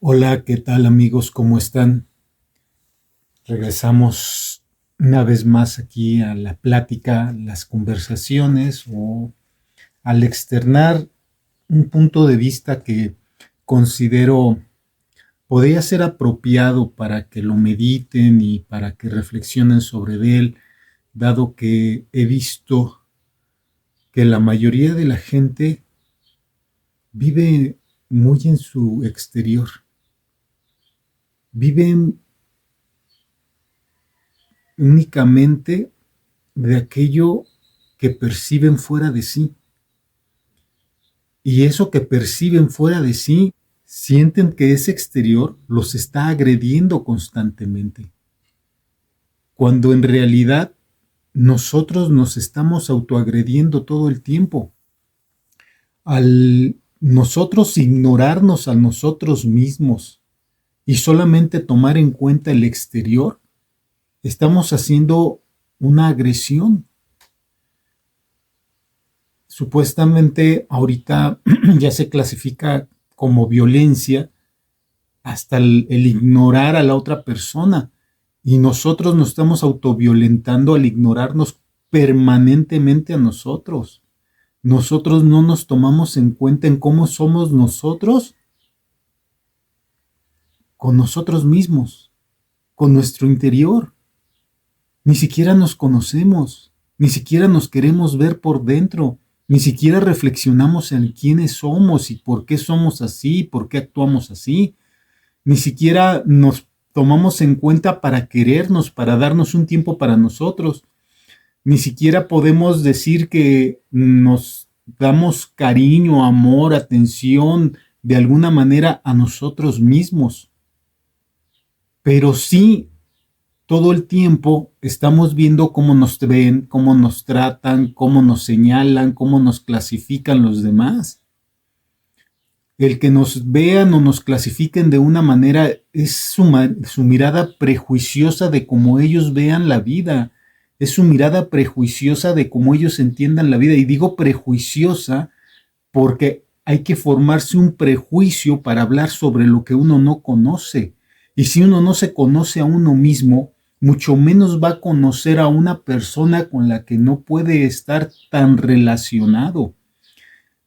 Hola, ¿qué tal amigos? ¿Cómo están? Regresamos una vez más aquí a la plática, las conversaciones o al externar un punto de vista que considero podría ser apropiado para que lo mediten y para que reflexionen sobre él, dado que he visto que la mayoría de la gente vive muy en su exterior, viven únicamente de aquello que perciben fuera de sí. Y eso que perciben fuera de sí, sienten que ese exterior los está agrediendo constantemente. Cuando en realidad nosotros nos estamos autoagrediendo todo el tiempo. Al nosotros ignorarnos a nosotros mismos y solamente tomar en cuenta el exterior, estamos haciendo una agresión. Supuestamente ahorita ya se clasifica como violencia hasta el ignorar a la otra persona. Y nosotros nos estamos autoviolentando al ignorarnos permanentemente a nosotros. Nosotros no nos tomamos en cuenta en cómo somos nosotros con nosotros mismos, con nuestro interior. Ni siquiera nos conocemos, ni siquiera nos queremos ver por dentro, ni siquiera reflexionamos en quiénes somos y por qué somos así, por qué actuamos así. Ni siquiera nos tomamos en cuenta para querernos, para darnos un tiempo para nosotros. Ni siquiera podemos decir que nos damos cariño, amor, atención de alguna manera a nosotros mismos. Pero sí, todo el tiempo estamos viendo cómo nos ven, cómo nos tratan, cómo nos señalan, cómo nos clasifican los demás. El que nos vean o nos clasifiquen de una manera es su mirada prejuiciosa de cómo ellos vean la vida. Es su mirada prejuiciosa de cómo ellos entiendan la vida. Y digo prejuiciosa porque hay que formarse un prejuicio para hablar sobre lo que uno no conoce. Y si uno no se conoce a uno mismo, mucho menos va a conocer a una persona con la que no puede estar tan relacionado.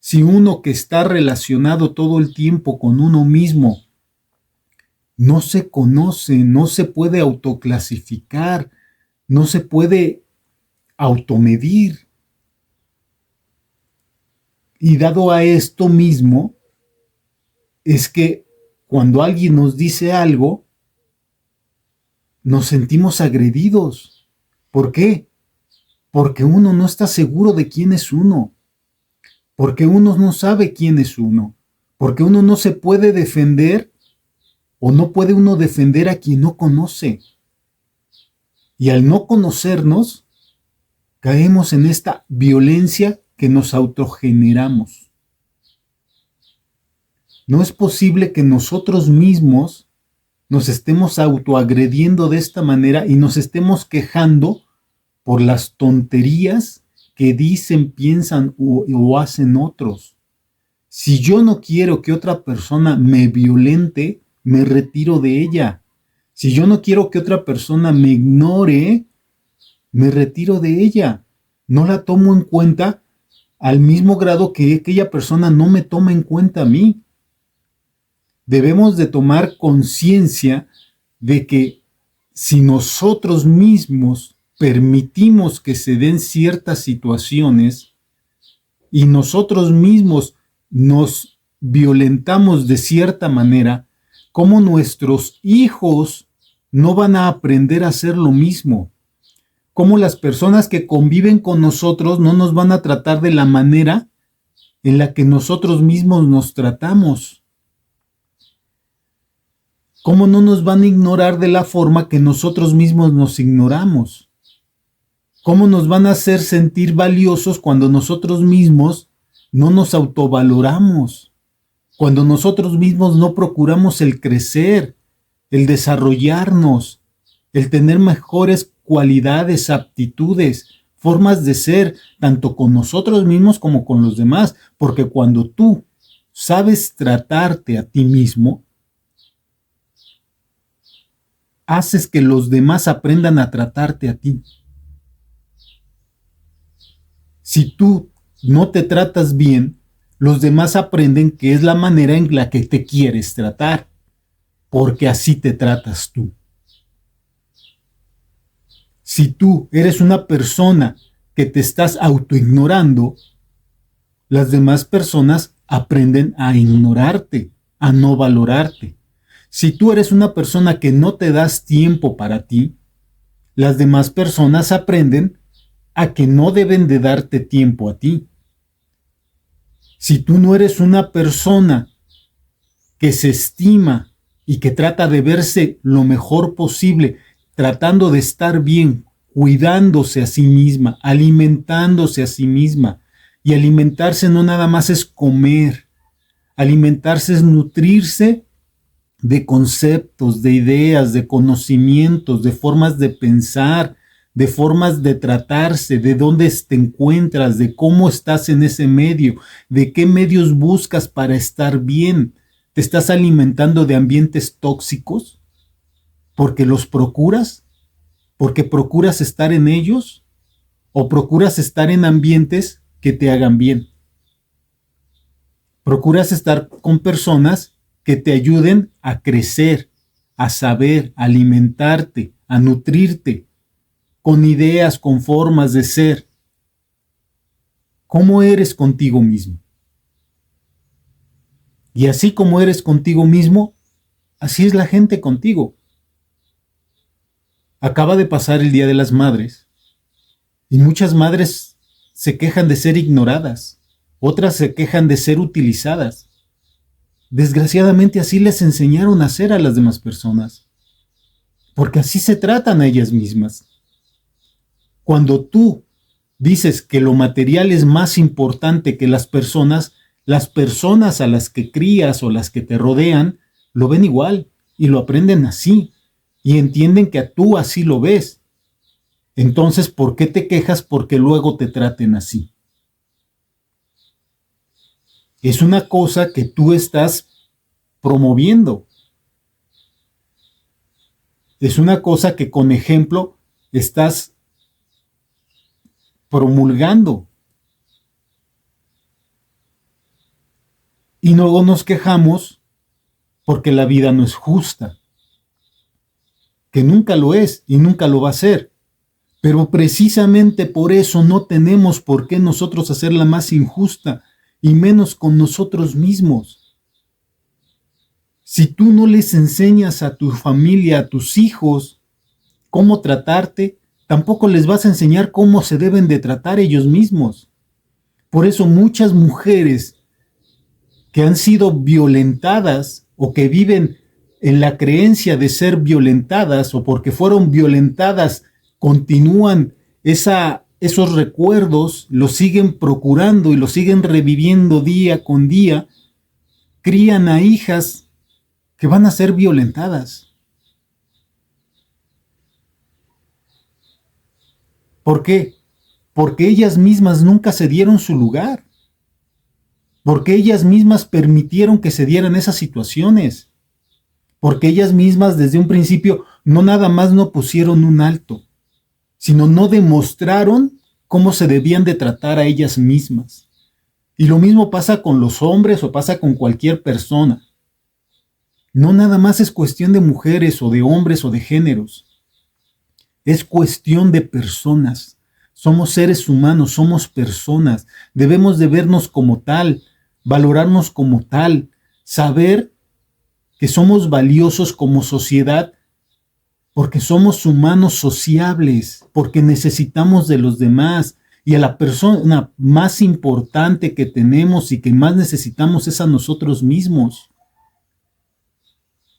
Si uno que está relacionado todo el tiempo con uno mismo no se conoce, no se puede autoclasificar, no se puede automedir. Y dado a esto mismo, es que cuando alguien nos dice algo, nos sentimos agredidos. ¿Por qué? Porque uno no está seguro de quién es uno. Porque uno no sabe quién es uno. Porque uno no se puede defender o no puede uno defender a quien no conoce. Y al no conocernos, caemos en esta violencia que nos autogeneramos. No es posible que nosotros mismos nos estemos autoagrediendo de esta manera y nos estemos quejando por las tonterías que dicen, piensan o hacen otros. Si yo no quiero que otra persona me violente, me retiro de ella. Si yo no quiero que otra persona me ignore, me retiro de ella. No la tomo en cuenta al mismo grado que aquella persona no me toma en cuenta a mí. Debemos de tomar conciencia de que si nosotros mismos permitimos que se den ciertas situaciones y nosotros mismos nos violentamos de cierta manera, ¿cómo nuestros hijos no van a aprender a hacer lo mismo? ¿Cómo las personas que conviven con nosotros no nos van a tratar de la manera en la que nosotros mismos nos tratamos? ¿Cómo no nos van a ignorar de la forma que nosotros mismos nos ignoramos? ¿Cómo nos van a hacer sentir valiosos cuando nosotros mismos no nos autovaloramos? Cuando nosotros mismos no procuramos el crecer, el desarrollarnos, el tener mejores cualidades, aptitudes, formas de ser, tanto con nosotros mismos como con los demás. Porque cuando tú sabes tratarte a ti mismo, haces que los demás aprendan a tratarte a ti. Si tú no te tratas bien, los demás aprenden que es la manera en la que te quieres tratar, porque así te tratas tú. Si tú eres una persona que te estás autoignorando, las demás personas aprenden a ignorarte, a no valorarte. Si tú eres una persona que no te das tiempo para ti, las demás personas aprenden a que no deben de darte tiempo a ti. Si tú no eres una persona que se estima y que trata de verse lo mejor posible, tratando de estar bien, cuidándose a sí misma, alimentándose a sí misma, y alimentarse no nada más es comer, alimentarse es nutrirse de conceptos, de ideas, de conocimientos, de formas de pensar, de formas de tratarse, de dónde te encuentras, de cómo estás en ese medio, de qué medios buscas para estar bien. ¿Te estás alimentando de ambientes tóxicos? ¿Porque los procuras? ¿Porque procuras estar en ellos? ¿O procuras estar en ambientes que te hagan bien? ¿Procuras estar con personas que te ayuden a crecer, a saber, a alimentarte, a nutrirte, con ideas, con formas de ser? ¿Cómo eres contigo mismo? Y así como eres contigo mismo, así es la gente contigo. Acaba de pasar el Día de las Madres y muchas madres se quejan de ser ignoradas, otras se quejan de ser utilizadas. Desgraciadamente así les enseñaron a ser a las demás personas, porque así se tratan a ellas mismas. Cuando tú dices que lo material es más importante que las personas a las que crías o las que te rodean lo ven igual y lo aprenden así y entienden que tú así lo ves. Entonces, ¿por qué te quejas porque luego te traten así? Es una cosa que tú estás promoviendo. Es una cosa que con ejemplo estás promulgando. Y luego nos quejamos porque la vida no es justa, que nunca lo es y nunca lo va a ser. Pero precisamente por eso no tenemos por qué nosotros hacerla más injusta, y menos con nosotros mismos. Si tú no les enseñas a tu familia, a tus hijos, cómo tratarte, tampoco les vas a enseñar cómo se deben de tratar ellos mismos. Por eso muchas mujeres que han sido violentadas o que viven en la creencia de ser violentadas o porque fueron violentadas, continúan esos recuerdos, los siguen procurando y los siguen reviviendo día con día, crían a hijas que van a ser violentadas. ¿Por qué? Porque ellas mismas nunca se dieron su lugar. Porque ellas mismas permitieron que se dieran esas situaciones. Porque ellas mismas desde un principio no nada más no pusieron un alto, sino no demostraron cómo se debían de tratar a ellas mismas. Y lo mismo pasa con los hombres o pasa con cualquier persona. No nada más es cuestión de mujeres o de hombres o de géneros. Es cuestión de personas. Somos seres humanos, somos personas. Debemos de vernos como tal, valorarnos como tal, saber que somos valiosos como sociedad porque somos humanos sociables, porque necesitamos de los demás, y a la persona más importante que tenemos y que más necesitamos es a nosotros mismos.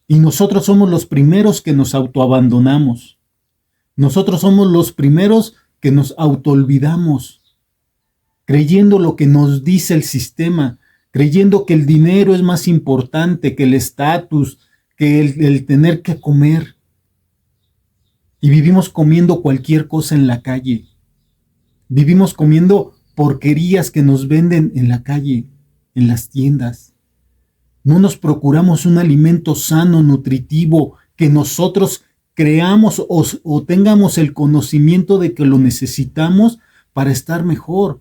Y nosotros somos los primeros que nos autoabandonamos. Nosotros somos los primeros que nos autoolvidamos, creyendo lo que nos dice el sistema, creyendo que el dinero es más importante que el estatus, que el tener que comer. Y vivimos comiendo cualquier cosa en la calle. Vivimos comiendo porquerías que nos venden en la calle, en las tiendas. No nos procuramos un alimento sano, nutritivo, que nosotros creamos o tengamos el conocimiento de que lo necesitamos para estar mejor.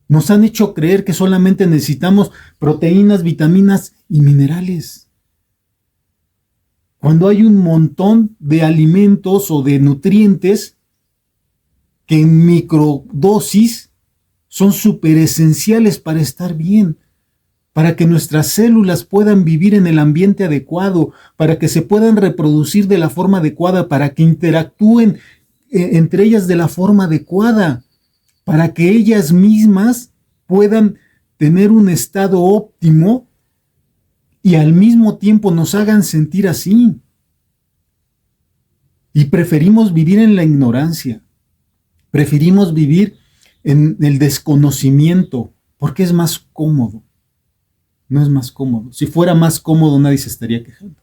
Nos han hecho creer que solamente necesitamos proteínas, vitaminas y minerales, cuando hay un montón de alimentos o de nutrientes que en microdosis son súper esenciales para estar bien, para que nuestras células puedan vivir en el ambiente adecuado, para que se puedan reproducir de la forma adecuada, para que interactúen entre ellas de la forma adecuada, para que ellas mismas puedan tener un estado óptimo y al mismo tiempo nos hagan sentir así. Y preferimos vivir en la ignorancia, preferimos vivir en el desconocimiento, porque es más cómodo. No es más cómodo. Si fuera más cómodo, nadie se estaría quejando.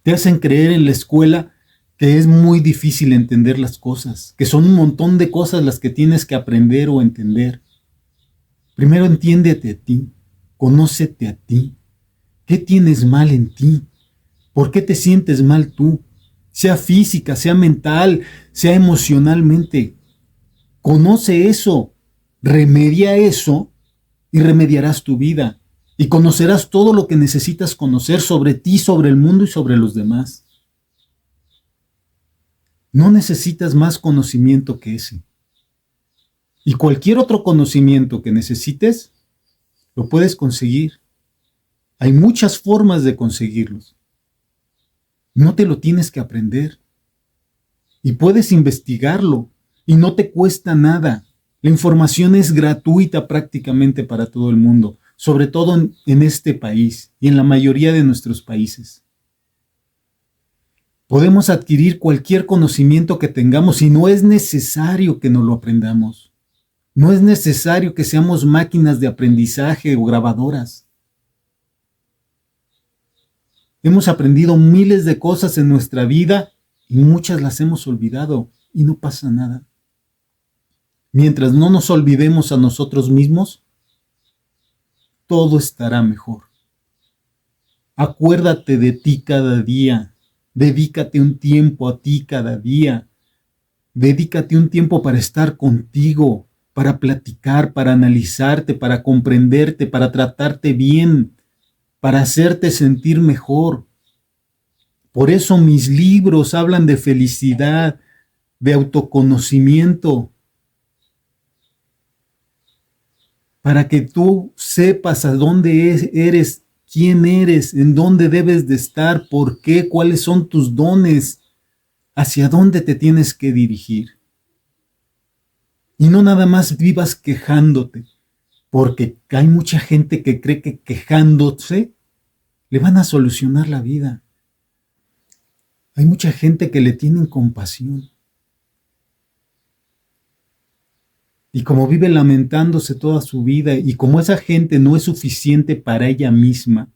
Te hacen creer en la escuela que es muy difícil entender las cosas, que son un montón de cosas las que tienes que aprender o entender. Primero entiéndete a ti, conócete a ti. ¿Qué tienes mal en ti? ¿Por qué te sientes mal tú? Sea física, sea mental, sea emocionalmente. Conoce eso, remedia eso y remediarás tu vida. Y conocerás todo lo que necesitas conocer sobre ti, sobre el mundo y sobre los demás. No necesitas más conocimiento que ese. Y cualquier otro conocimiento que necesites, lo puedes conseguir. Hay muchas formas de conseguirlos. No te lo tienes que aprender. Y puedes investigarlo. Y no te cuesta nada. La información es gratuita prácticamente para todo el mundo. Sobre todo en este país y en la mayoría de nuestros países. Podemos adquirir cualquier conocimiento que tengamos y no es necesario que nos lo aprendamos. No es necesario que seamos máquinas de aprendizaje o grabadoras. Hemos aprendido miles de cosas en nuestra vida y muchas las hemos olvidado y no pasa nada. Mientras no nos olvidemos a nosotros mismos, todo estará mejor. Acuérdate de ti cada día. Dedícate un tiempo a ti cada día. Dedícate un tiempo para estar contigo, para platicar, para analizarte, para comprenderte, para tratarte bien, para hacerte sentir mejor. Por eso mis libros hablan de felicidad, de autoconocimiento, para que tú sepas a dónde eres, quién eres, en dónde debes de estar, por qué, cuáles son tus dones, hacia dónde te tienes que dirigir. Y no nada más vivas quejándote, porque hay mucha gente que cree que quejándose le van a solucionar la vida. Hay mucha gente que le tienen compasión. Y como vive lamentándose toda su vida y como esa gente no es suficiente para ella misma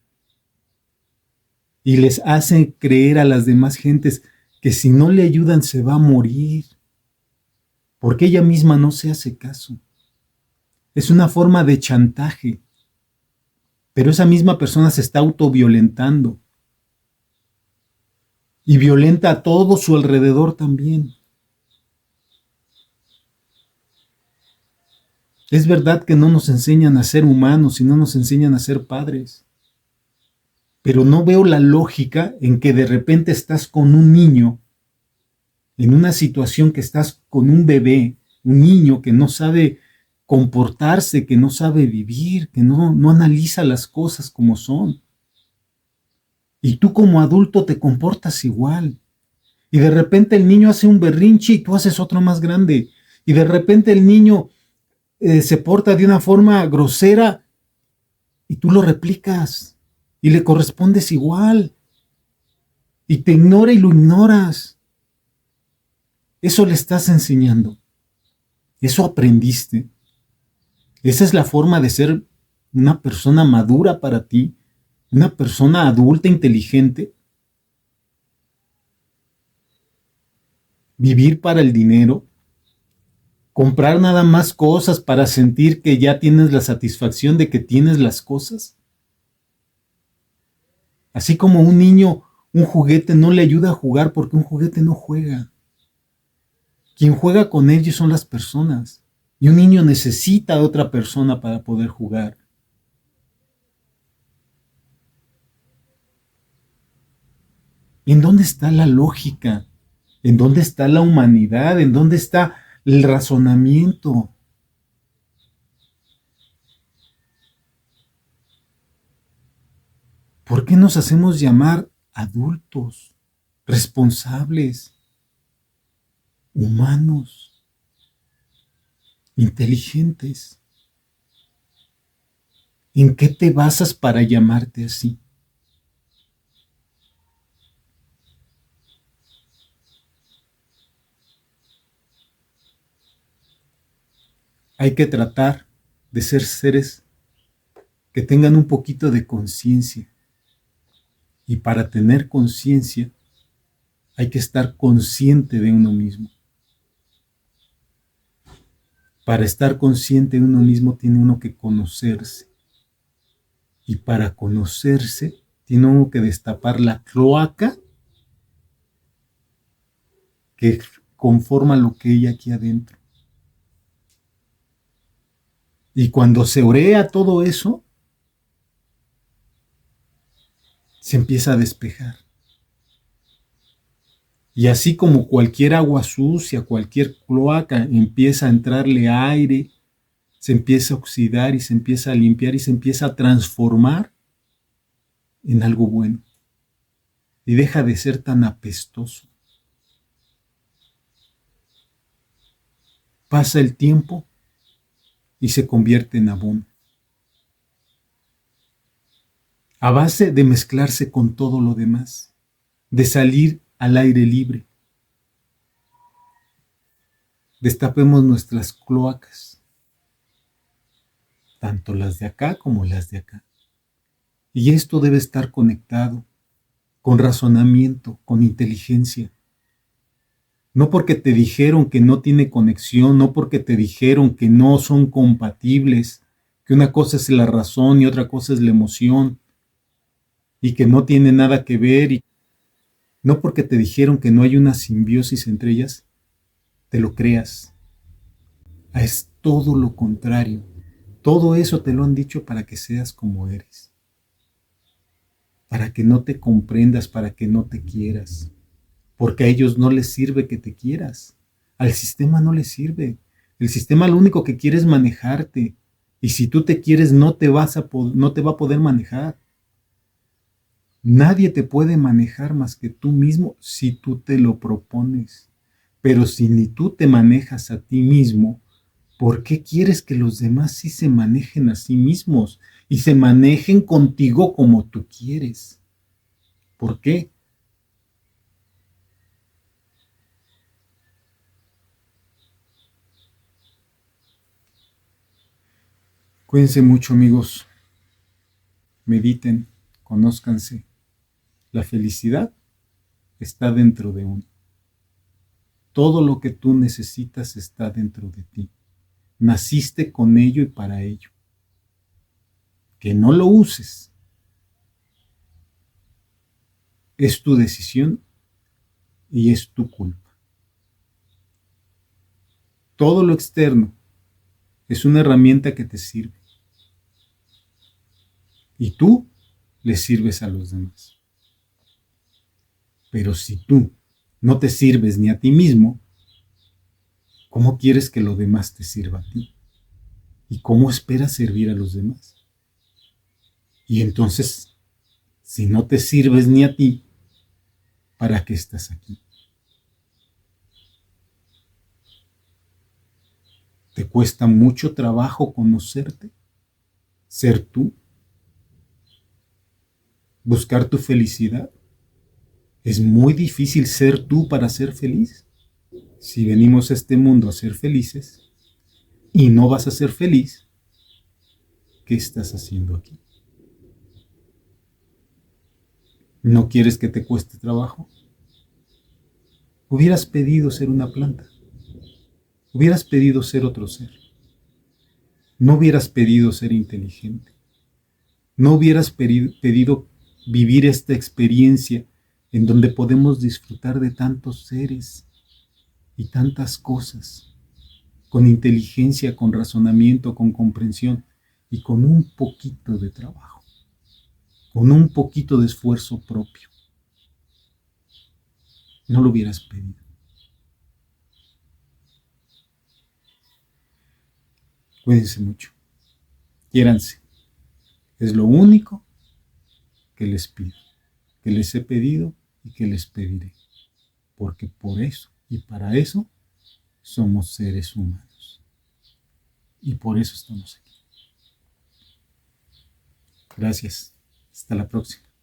y les hace creer a las demás gentes que si no le ayudan se va a morir, porque ella misma no se hace caso. Es una forma de chantaje, pero esa misma persona se está autoviolentando y violenta a todo su alrededor también. Es verdad que no nos enseñan a ser humanos y no nos enseñan a ser padres. Pero no veo la lógica en que de repente estás con un niño, en una situación que estás con un bebé, un niño que no sabe comportarse, que no sabe vivir, que no analiza las cosas como son. Y tú como adulto te comportas igual. Y de repente el niño hace un berrinche y tú haces otro más grande. Y de repente el niño se porta de una forma grosera y tú lo replicas y le correspondes igual y te ignora y lo ignoras. Eso le estás enseñando, eso aprendiste. Esa es la forma de ser una persona madura para ti, una persona adulta, inteligente. Vivir para el dinero. Comprar nada más cosas para sentir que ya tienes la satisfacción de que tienes las cosas. Así como un niño, un juguete no le ayuda a jugar porque un juguete no juega. Quien juega con ellos son las personas. Y un niño necesita a otra persona para poder jugar. ¿En dónde está la lógica? ¿En dónde está la humanidad? ¿En dónde está el razonamiento? ¿Por qué nos hacemos llamar adultos, responsables, humanos, inteligentes? ¿En qué te basas para llamarte así? Hay que tratar de ser seres que tengan un poquito de conciencia. Y para tener conciencia hay que estar consciente de uno mismo. Para estar consciente de uno mismo tiene uno que conocerse. Y para conocerse tiene uno que destapar la cloaca que conforma lo que hay aquí adentro. Y cuando se orea todo eso, se empieza a despejar. Y así como cualquier agua sucia, cualquier cloaca, empieza a entrarle aire, se empieza a oxidar y se empieza a limpiar y se empieza a transformar en algo bueno. Y deja de ser tan apestoso. Pasa el tiempo y se convierte en abono. A base de mezclarse con todo lo demás, de salir al aire libre. Destapemos nuestras cloacas, tanto las de acá como las de acá. Y esto debe estar conectado con razonamiento, con inteligencia. No porque te dijeron que no tiene conexión, no porque te dijeron que no son compatibles, que una cosa es la razón y otra cosa es la emoción, y que no tiene nada que ver, y no porque te dijeron que no hay una simbiosis entre ellas, te lo creas. Es todo lo contrario. Todo eso te lo han dicho para que seas como eres, para que no te comprendas, para que no te quieras, porque a ellos no les sirve que te quieras, al sistema no les sirve. El sistema lo único que quiere es manejarte, y si tú te quieres no te va a poder manejar. Nadie te puede manejar más que tú mismo si tú te lo propones. Pero si ni tú te manejas a ti mismo, ¿por qué quieres que los demás sí se manejen a sí mismos y se manejen contigo como tú quieres? ¿Por qué? Cuídense mucho, amigos. Mediten, conózcanse. La felicidad está dentro de uno. Todo lo que tú necesitas está dentro de ti. Naciste con ello y para ello. Que no lo uses es tu decisión y es tu culpa. Todo lo externo es una herramienta que te sirve. Y tú le sirves a los demás. Pero si tú no te sirves ni a ti mismo, ¿cómo quieres que lo demás te sirva a ti? ¿Y cómo esperas servir a los demás? Y entonces, si no te sirves ni a ti, ¿para qué estás aquí? ¿Te cuesta mucho trabajo conocerte? ¿Ser tú? ¿Buscar tu felicidad? ¿Es muy difícil ser tú para ser feliz? Si venimos a este mundo a ser felices y no vas a ser feliz, ¿qué estás haciendo aquí? ¿No quieres que te cueste trabajo? Hubieras pedido ser una planta. Hubieras pedido ser otro ser. No hubieras pedido ser inteligente. No hubieras pedido vivir esta experiencia en donde podemos disfrutar de tantos seres y tantas cosas, con inteligencia, con razonamiento, con comprensión y con un poquito de trabajo, con un poquito de esfuerzo propio. No lo hubieras pedido. Cuídense mucho. Quiéranse. Es lo único que les pido, que les he pedido y que les pediré. Porque por eso y para eso somos seres humanos. Y por eso estamos aquí. Gracias. Hasta la próxima.